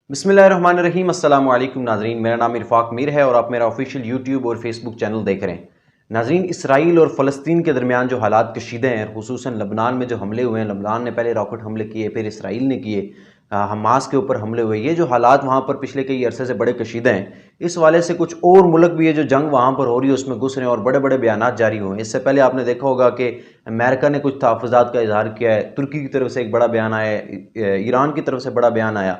بسم اللہ الرحمن الرحیم۔ السلام علیکم ناظرین، میرا نام ارفاق میر ہے اور آپ میرا آفیشیل یوٹیوب اور فیس بک چینل دیکھ رہے ہیں۔ ناظرین، اسرائیل اور فلسطین کے درمیان جو حالات کشیدہ ہیں، خصوصاً لبنان میں جو حملے ہوئے ہیں، لبنان نے پہلے راکٹ حملے کیے، پھر اسرائیل نے کیے، حماس کے اوپر حملے ہوئے، یہ جو حالات وہاں پر پچھلے کئی عرصے سے بڑے کشیدہ ہیں، اس والے سے کچھ اور ملک بھی ہے جو جنگ وہاں پر ہو رہی ہے اس میں گھس رہے ہیں اور بڑے بڑے بیانات جاری ہوئے ہیں۔ اس سے پہلے آپ نے دیکھا ہوگا کہ امریکہ نے کچھ تحفظات کا اظہار کیا ہے، ترکی کی طرف سے ایک بڑا بیان آیا ہے، ایران کی طرف سے بڑا بیان آیا،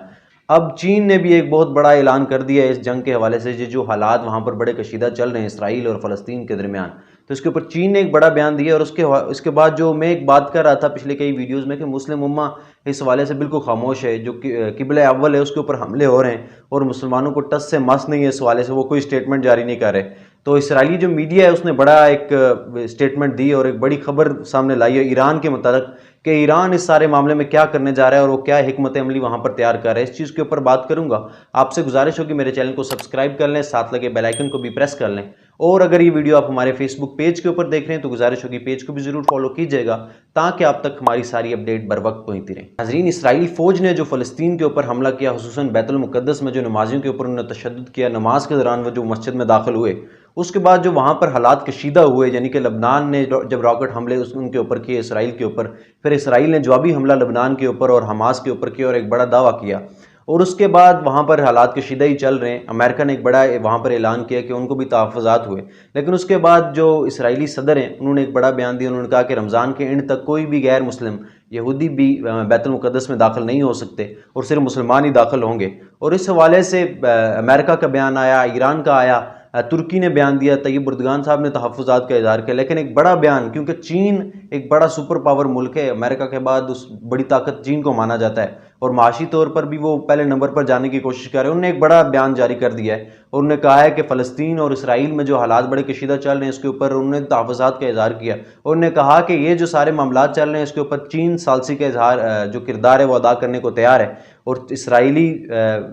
اب چین نے بھی ایک بہت بڑا اعلان کر دیا ہے اس جنگ کے حوالے سے، جو حالات وہاں پر بڑے کشیدہ چل رہے ہیں اسرائیل اور فلسطین کے درمیان، تو اس کے اوپر چین نے ایک بڑا بیان دیا۔ اور اس کے بعد جو میں ایک بات کر رہا تھا پچھلے کئی ویڈیوز میں کہ مسلم امہ اس حوالے سے بالکل خاموش ہے، جو قبلہ اول ہے اس کے اوپر حملے ہو رہے ہیں اور مسلمانوں کو ٹس سے مس نہیں ہے، اس حوالے سے وہ کوئی سٹیٹمنٹ جاری نہیں کر رہے۔ تو اسرائیلی جو میڈیا ہے اس نے بڑا ایک سٹیٹمنٹ دی اور ایک بڑی خبر سامنے لائی ہے ایران کے متعلق کہ ایران اس سارے معاملے میں کیا کرنے جا رہا ہے اور وہ کیا حکمت عملی وہاں پر تیار کر رہا ہے۔ اس چیز کے اوپر بات کروں گا۔ آپ سے گزارش ہوگی میرے چینل کو سبسکرائب کر لیں، ساتھ لگے بیل آئیکن کو بھی پریس کر لیں، اور اگر یہ ویڈیو آپ ہمارے فیس بک پیج کے اوپر دیکھ رہے ہیں تو گزارش ہوگی پیج کو بھی ضرور فالو کیجیے گا تاکہ آپ تک ہماری ساری اپڈیٹ بر وقت پہنچتی رہیں۔ ناظرین، اسرائیلی فوج نے جو فلسطین کے اوپر حملہ کیا، خصوصاً بیت المقدس میں جو نمازیوں کے اوپر انہوں نے تشدد کیا، نماز کے دوران وہ جو مسجد میں داخل ہوئے، اس کے بعد جو وہاں پر حالات کشیدہ ہوئے، یعنی کہ لبنان نے جب راکٹ حملے ان کے اوپر کیے اسرائیل کے اوپر، پھر اسرائیل نے جوابی حملہ لبنان کے اوپر اور حماس کے اوپر کیا اور ایک بڑا دعویٰ کیا، اور اس کے بعد وہاں پر حالات کشیدہ ہی چل رہے ہیں۔ امریکہ نے ایک بڑا وہاں پر اعلان کیا کہ ان کو بھی تحفظات ہوئے، لیکن اس کے بعد جو اسرائیلی صدر ہیں انہوں نے ایک بڑا بیان دیا، انہوں نے کہا کہ رمضان کے اینڈ تک کوئی بھی غیر مسلم یہودی بھی بیت المقدس میں داخل نہیں ہو سکتے اور صرف مسلمان ہی داخل ہوں گے۔ اور اس حوالے سے امریکہ کا بیان آیا، ایران کا آیا، ترکی نے بیان دیا، طیب اردگان صاحب نے تحفظات کا اظہار کیا، لیکن ایک بڑا بیان، کیونکہ چین ایک بڑا سپر پاور ملک ہے، امریکہ کے بعد اس بڑی طاقت چین کو مانا جاتا ہے اور معاشی طور پر بھی وہ پہلے نمبر پر جانے کی کوشش کر رہے ہیں، انہوں نے ایک بڑا بیان جاری کر دیا ہے اور انہوں نے کہا ہے کہ فلسطین اور اسرائیل میں جو حالات بڑے کشیدہ چل رہے ہیں اس کے اوپر انہوں نے تحفظات کا اظہار کیا، اور انہوں نے کہا کہ یہ جو سارے معاملات چل رہے ہیں اس کے اوپر چین ثالثی کا اظہار جو کردار ہے وہ ادا کرنے کو تیار ہے، اور اسرائیلی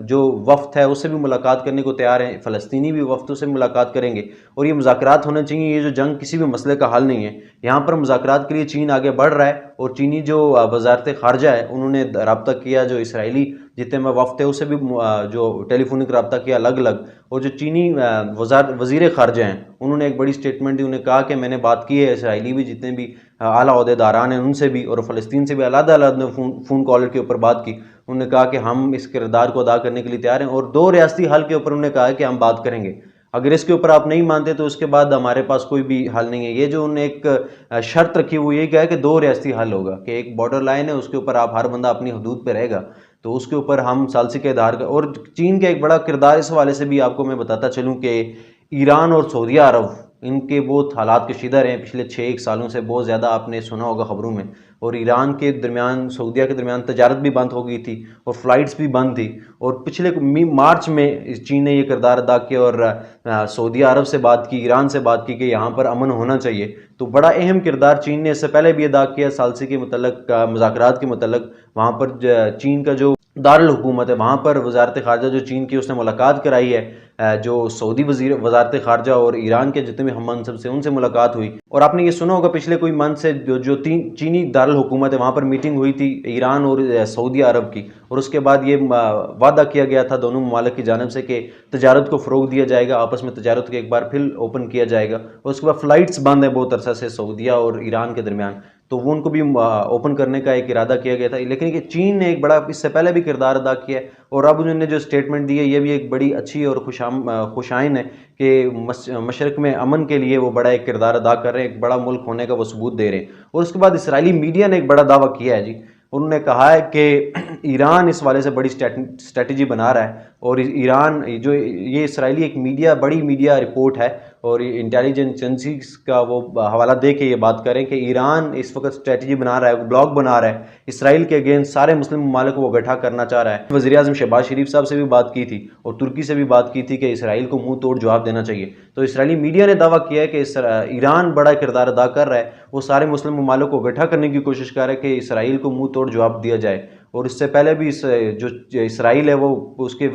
جو وفد ہے اس سے بھی ملاقات کرنے کو تیار ہیں، فلسطینی بھی وفد سے ملاقات کریں گے، اور یہ مذاکرات ہونے چاہیے۔ یہ جو جنگ کسی بھی مسئلے کا حل نہیں ہے، یہاں پر مذاکرات کے لیے چین آگے بڑھ رہا ہے، اور چینی جو وزارت خارجہ ہے انہوں نے رابطہ کیا، جو اسرائیلی جتنے میں وفد ہے اس سے بھی جو ٹیلی فونک رابطہ کیا الگ الگ، اور جو چینی وزیر خارجہ ہیں انہوں نے ایک بڑی سٹیٹمنٹ دی، انہوں نے کہا کہ میں نے بات کی ہے اسرائیلی بھی جتنے بھی اعلیٰ عہدیداران ہیں ان سے بھی، اور فلسطین سے بھی علیحدہ علیحدہ فون کالر کے اوپر بات کی، انہوں نے کہا کہ ہم اس کردار کو ادا کرنے کے لیے تیار ہیں، اور دو ریاستی حل کے اوپر انہوں نے کہا کہ ہم بات کریں گے، اگر اس کے اوپر آپ نہیں مانتے تو اس کے بعد ہمارے پاس کوئی بھی حل نہیں ہے۔ یہ جو انہوں نے ایک شرط رکھی ہوئی ہے کہ دو ریاستی حل ہوگا، کہ ایک بارڈر لائن ہے اس کے اوپر آپ ہر بندہ اپنی حدود پہ رہے گا، تو اس کے اوپر ہم ثالثی کے ادھار کا، اور چین کا ایک بڑا کردار اس حوالے سے بھی آپ کو میں بتاتا چلوں کہ ایران اور سعودیہ عرب ان کے بہت حالات کشیدہ رہے ہیں پچھلے 6-1 سالوں سے، بہت زیادہ آپ نے سنا ہوگا خبروں میں، اور ایران کے درمیان سعودیہ کے درمیان تجارت بھی بند ہو گئی تھی اور فلائٹس بھی بند تھی، اور پچھلے مارچ میں چین نے یہ کردار ادا کیا اور سعودیہ عرب سے بات کی، ایران سے بات کی کہ یہاں پر امن ہونا چاہیے، تو بڑا اہم کردار چین نے اس سے پہلے بھی ادا کیا ثالثی کے متعلق، مذاکرات کے متعلق۔ وہاں پر چین کا جو دارالحکومت ہے وہاں پر وزارت خارجہ جو چین کی اس نے ملاقات کرائی ہے، جو سعودی وزارت خارجہ اور ایران کے جتنے بھی ہم منصب سے ان سے ملاقات ہوئی، اور آپ نے یہ سنا ہوگا پچھلے کوئی منتھ سے جو چینی دارالحکومت ہے وہاں پر میٹنگ ہوئی تھی ایران اور سعودی عرب کی، اور اس کے بعد یہ وعدہ کیا گیا تھا دونوں ممالک کی جانب سے کہ تجارت کو فروغ دیا جائے گا، آپس میں تجارت کو ایک بار پھر اوپن کیا جائے گا، اور اس کے بعد فلائٹس بند ہیں بہت عرصہ سے سعودیہ اور ایران کے درمیان، تو وہ ان کو بھی اوپن کرنے کا ایک ارادہ کیا گیا تھا، لیکن کہ چین نے ایک بڑا اس سے پہلے بھی کردار ادا کیا ہے، اور اب انہوں نے جو سٹیٹمنٹ دی ہے یہ بھی ایک بڑی اچھی اور خوشائن ہے کہ مشرق میں امن کے لیے وہ بڑا ایک کردار ادا کر رہے ہیں، ایک بڑا ملک ہونے کا وہ ثبوت دے رہے ہیں۔ اور اس کے بعد اسرائیلی میڈیا نے ایک بڑا دعویٰ کیا ہے جی، انہوں نے کہا ہے کہ ایران اس والے سے بڑی اسٹریٹجی بنا رہا ہے، اور ایران جو یہ اسرائیلی ایک میڈیا بڑی میڈیا رپورٹ ہے اور انٹیلیجنس ایجنسیز کا وہ حوالہ دے کے یہ بات کریں کہ ایران اس وقت اسٹریٹجی بنا رہا ہے، بلاگ بنا رہا ہے اسرائیل کے اگینسٹ، سارے مسلم ممالک کو وہ اکٹھا کرنا چاہ رہا ہے۔ وزیر اعظم شہباز شریف صاحب سے بھی بات کی تھی اور ترکی سے بھی بات کی تھی کہ اسرائیل کو منہ توڑ جواب دینا چاہیے، تو اسرائیلی میڈیا نے دعویٰ کیا ہے کہ ایران بڑا کردار ادا کر رہا ہے، وہ سارے مسلم ممالک کو اکٹھا کرنے کی کوشش کر رہا ہے کہ اسرائیل کو منہ توڑ جواب دیا جائے، اور اس سے پہلے بھی جو اسرائیل ہے وہ اس کے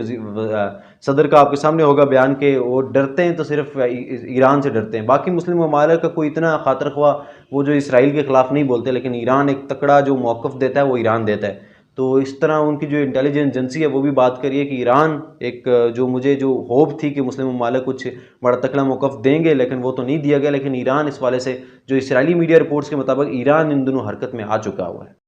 صدر کا آپ کے سامنے ہوگا بیان کہ وہ ڈرتے ہیں تو صرف ایران سے ڈرتے ہیں، باقی مسلم ممالک کا کوئی اتنا خاطر خواہ وہ جو اسرائیل کے خلاف نہیں بولتے، لیکن ایران ایک تکڑا جو موقف دیتا ہے وہ ایران دیتا ہے۔ تو اس طرح ان کی جو انٹیلیجنس ایجنسی ہے وہ بھی بات کری ہے کہ ایران ایک جو مجھے جو ہوپ تھی کہ مسلم ممالک کچھ بڑا تکڑا موقف دیں گے لیکن وہ تو نہیں دیا گیا، لیکن ایران اس والے سے جو اسرائیلی میڈیا رپورٹس کے مطابق ایران ان دنوں حرکت میں آ چکا ہوا ہے۔